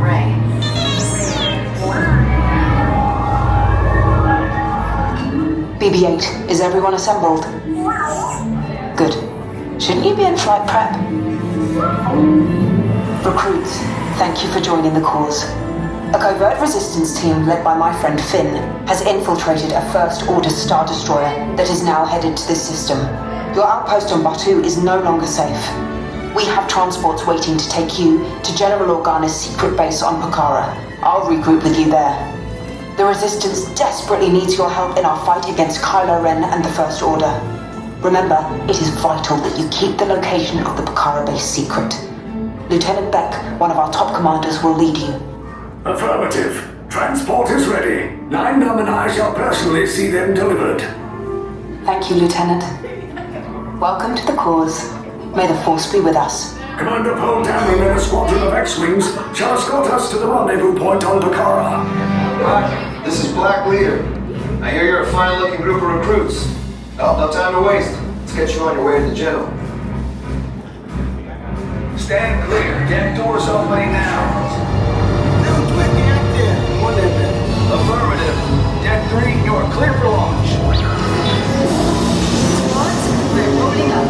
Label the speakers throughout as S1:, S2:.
S1: Ray. BB-8, is everyone assembled? Good. Shouldn't you be in flight prep? Recruits, thank you for joining the cause. A covert resistance team led by my friend Finn has infiltrated a First Order Star Destroyer that is now headed to this system. Your outpost on Batu is no longer safe. We have transports waiting to take you to General Organa's secret base on Pokhara. I'll regroup with you there. The Resistance desperately needs your help in our fight against Kylo Ren and the First Order. Remember, it is vital that you keep the location of the Pokhara base secret. Lieutenant Beck, one of our top commanders, will lead you.
S2: Affirmative. Transport is ready. Nine-Dum and I shall personally see them delivered.
S1: Thank you, Lieutenant. Welcome to the cause. May the Force be with us.
S2: Commander Poe Dameron and a squadron of X-Wings shall escort us to the rendezvous point on Pokhara.
S3: Hi, this is Black Leader. I hear you're a fine-looking group of recruits. Oh, no time to waste. Let's get you on your way to the General. Stand clear. Deck doors opening now. Affirmative. Deck 3, you are clear for launch.
S1: Squads, we're rolling up.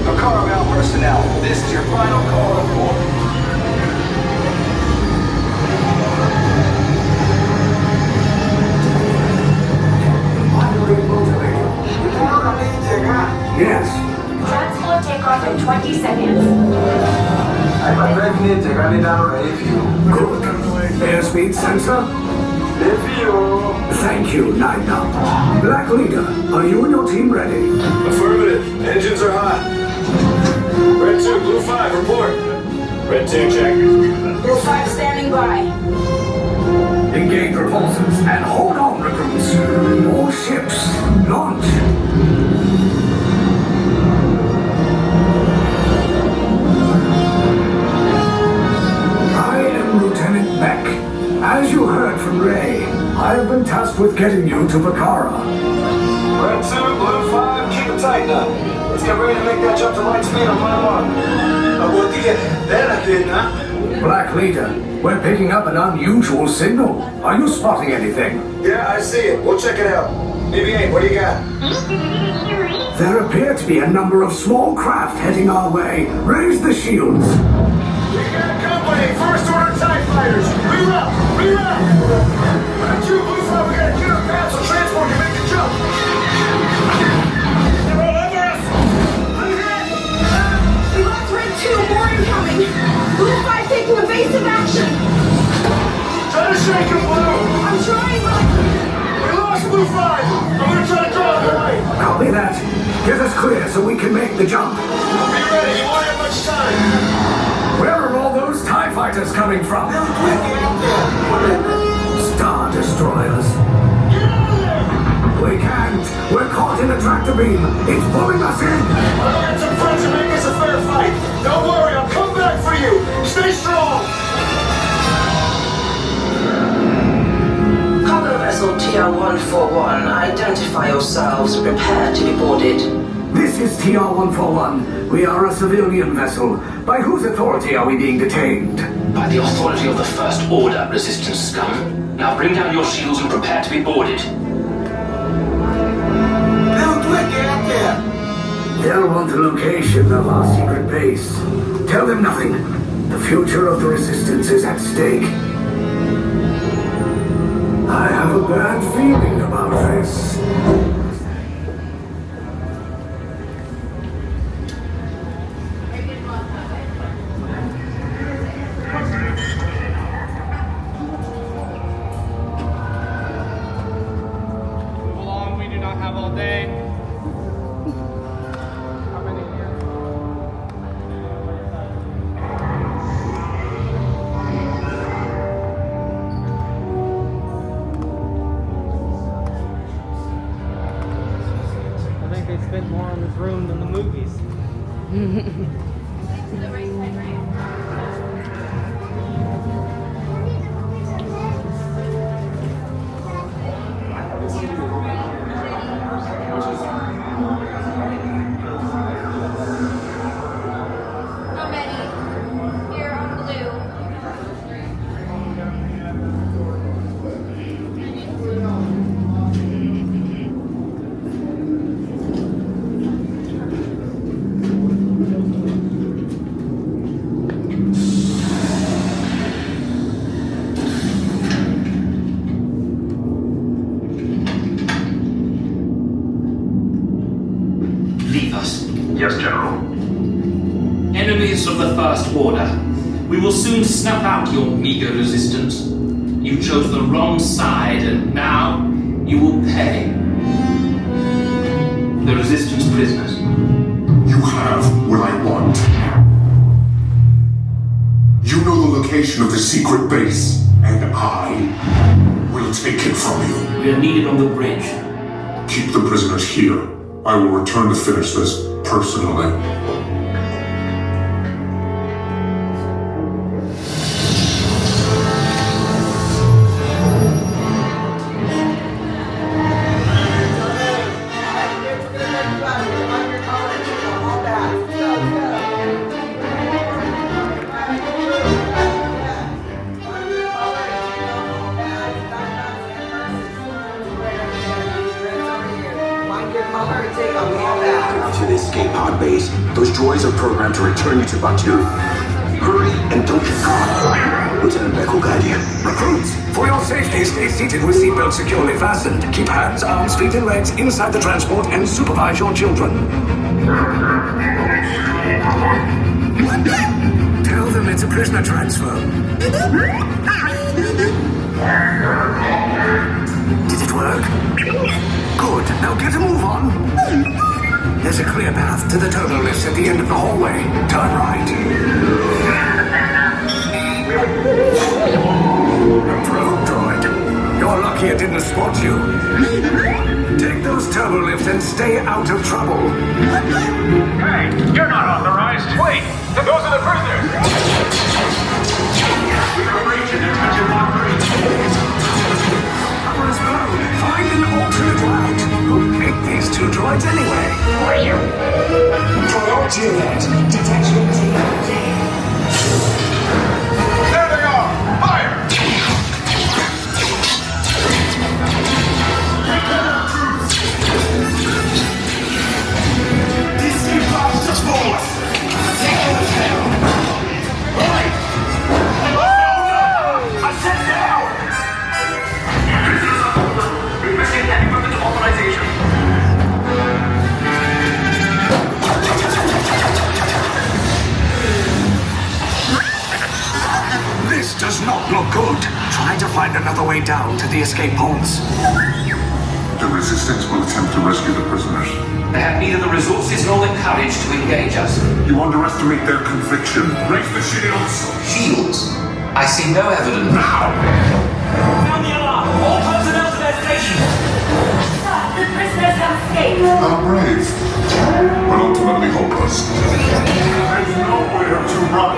S3: Pokhara personnel, this is your final call to board.
S2: Yes.
S4: Transport takeoff in 20 seconds.
S2: Good. Airspeed sensor? Thank you, Nine-Dum. Black Leader, are you and your team ready?
S5: Affirmative. Engines are hot. Red 2, Blue 5, report. Red 2, check.
S4: Blue 5 standing by.
S2: Engage repulsors and hold on, recruits. More ships. Launch. I am Lieutenant Beck. As you heard from Ray, I have been tasked with getting you to Pokhara.
S3: Red 2, Blue 5, keep it tight now. Let's get ready to make that jump to light speed on my mark.
S2: Black Leader, we're picking up an unusual signal. Are you spotting anything?
S3: Yeah, I see it. We'll check it out. BB-8, what do you got?
S2: There appear to be a number of small craft heading our way. Raise the shields.
S5: We got company. First Order TIE fighters. Reroute. Reroute. Red 2, Blue 5, we got to get up fast so transport can make the jump. They're all over us. I'm hit.
S4: We lost Red 2, more incoming. Blue 5 taking evasive action.
S5: Try to shake him, Blue.
S4: I'm trying, but
S5: We lost Blue 5. I'm going to try to draw him away.
S2: Copy that. Get us clear so we can make the jump.
S5: Be ready. You won't have much time.
S2: Where are all those TIE fighters coming from? Star Destroyers. We can't. We're caught in a tractor beam. It's pulling us in.
S5: I'll get some friends and make this a fair fight. Don't worry, I'll come back for you. Stay strong.
S6: Cargo vessel TR-141, identify yourselves. Prepare to be boarded.
S2: This is TR-141. We are a civilian vessel. By whose authority are we being detained?
S7: By the authority of the First Order, Resistance scum. Now bring down your shields and prepare to be boarded.
S2: They'll want the location of our secret base. Tell them nothing. The future of the Resistance is at stake. I have a bad feeling about this.
S8: Move along, we do not have all day. How many here? I think they spent more on this room than the movies.
S4: how many? Here on blue.
S5: Yes, General.
S7: Enemies of the First Order, we will soon snuff out your meager resistance. You chose the wrong side, and now you will pay. The Resistance prisoners.
S9: You have what I want. You know the location of the secret base, and I will take it from you.
S7: We are needed on the bridge.
S9: Keep the prisoners here. I will return to finish this personally.
S10: To the escape pod base. Those droids are programmed to return you to Batu. Hurry and don't get caught. Lieutenant Beck will guide you.
S2: Recruits, for your safety, stay seated with seatbelts securely fastened. Keep hands, arms, feet, and legs inside the transport and supervise your children. Tell them it's a prisoner transfer. Did it work? Good. Now get a move on. There's a clear path to the turbo lifts at the end of the hallway. Turn right. A probe droid. You're lucky it didn't spot you. Take those turbo lifts and stay out of trouble.
S5: Hey, you're not authorized. Wait, those are the prisoners. We are breaching attention block 3.
S2: Cover is blown. Find an alternate route. Who picked these two droids anyway?
S11: Priority alert. Detection
S5: There they are! Fire!
S11: These two bastards forward. Take them down. Right. I said down.
S5: Requesting any weapons authorization.
S2: This does not look good. Try to find another way down to the escape pods.
S9: The Resistance will attempt to rescue the prisoners.
S7: They have neither the resources nor the courage to engage us.
S9: You underestimate their conviction. Raise the shields!
S7: Shields? I see no evidence.
S9: Now!
S11: Sound the alarm. All personnel to their stations. Sir, the prisoners have escaped.
S9: How brave. But ultimately hopeless. There's nowhere to run.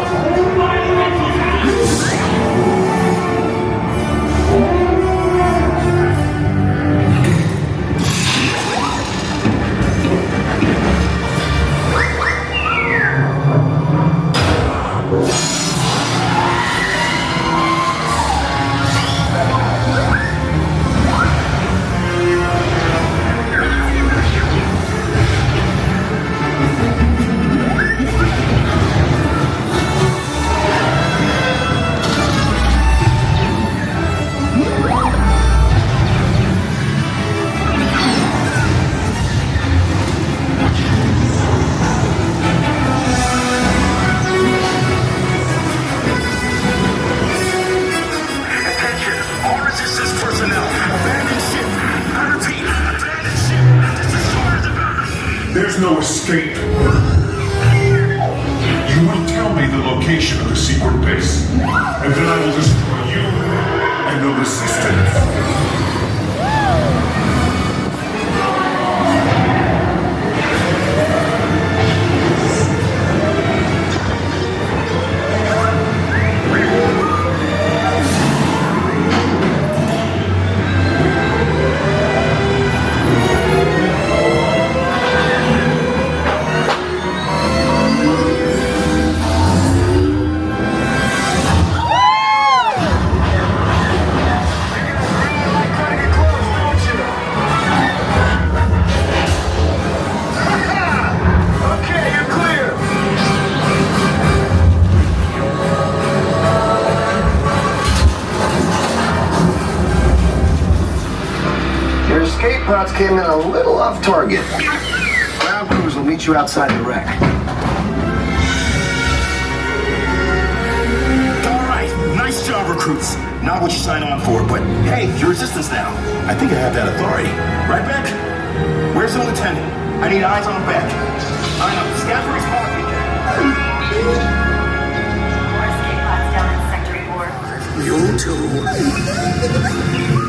S9: There's no escape. You will tell me the location of the secret base, and then I will destroy you and the Resistance.
S3: Your escape pods came in a little off target. Ground crews will meet you outside the wreck.
S10: All right, nice job, recruits. Not what you signed on for, but hey, you're resistance now. I think I have that authority. Right, Beck? Where's the lieutenant? I need eyes on Beck. I know, scan for his pocket.
S12: More escape pods down in Sector 4.
S2: You too.